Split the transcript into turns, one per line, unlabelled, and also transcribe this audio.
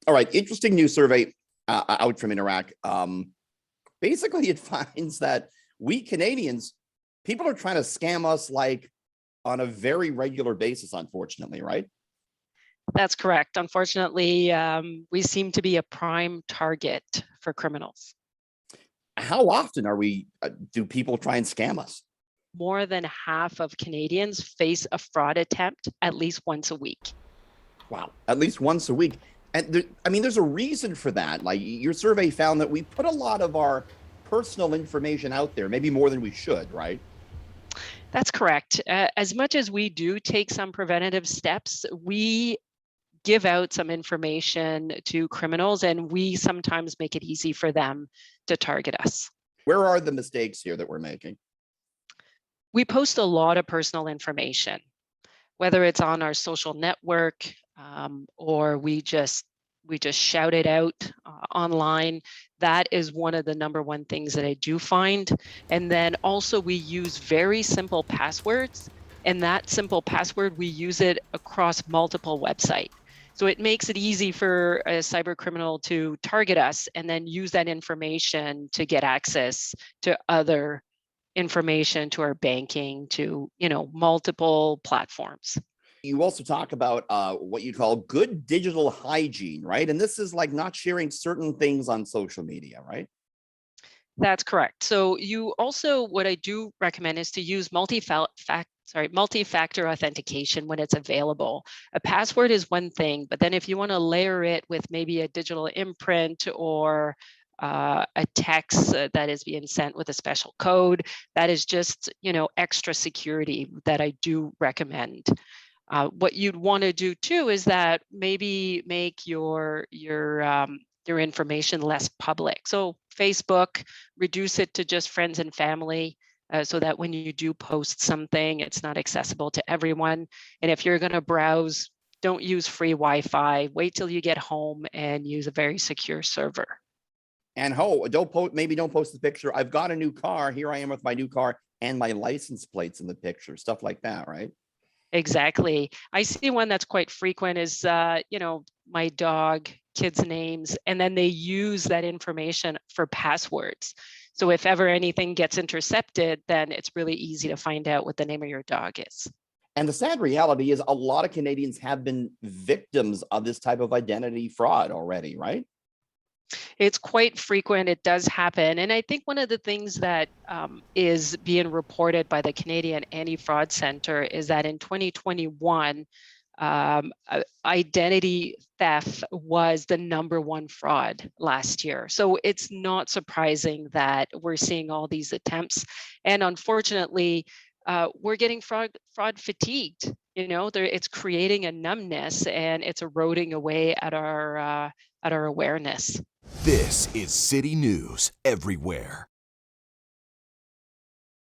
All right, interesting new survey out from Interac. Basically, it finds that we Canadians, people are trying to scam us like on a very regular basis, unfortunately, right?
That's correct. Unfortunately, we seem to be a prime target for criminals.
How often do people try and scam us?
More than half of Canadians face a fraud attempt at least once a week.
Wow, at least once a week. And there's a reason for that. Like your survey found that we put a lot of our personal information out there, maybe more than we should, right?
That's correct. As much as we do take some preventative steps, we give out some information to criminals, and we sometimes make it easy for them to target us.
Where are the mistakes here that we're making?
We post a lot of personal information, whether it's on our social network, or we just shout it out online. That is one of the number one things that I do find. And then also we use very simple passwords, and that simple password, we use it across multiple websites. So it makes it easy for a cyber criminal to target us and then use that information to get access to other information, to our banking, to multiple platforms.
You also talk about what you call good digital hygiene, right? And this is like not sharing certain things on social media, right?
That's correct. So you also, what I do recommend is to use multi-factor authentication when it's available. A password is one thing, but then if you want to layer it with maybe a digital imprint or a text that is being sent with a special code, that is just extra security that I do recommend. What you'd want to do too is that maybe make your information less public. So Facebook, reduce it to just friends and family, so that when you do post something, it's not accessible to everyone. And if you're going to browse, don't use free Wi-Fi. Wait till you get home and use a very secure server.
And don't post the picture. I've got a new car. Here I am with my new car and my license plates in the picture, stuff like that, right?
Exactly. I see one that's quite frequent is, my dog, kids' names, and then they use that information for passwords. So if ever anything gets intercepted, then it's really easy to find out what the name of your dog is.
And the sad reality is a lot of Canadians have been victims of this type of identity fraud already, right?
It's quite frequent. It does happen. And I think one of the things that is being reported by the Canadian Anti-Fraud Center is that in 2021, identity theft was the number one fraud last year. So it's not surprising that we're seeing all these attempts. And unfortunately, we're getting fraud fatigued. It's creating a numbness, and it's eroding away at our awareness.
This is City News Everywhere.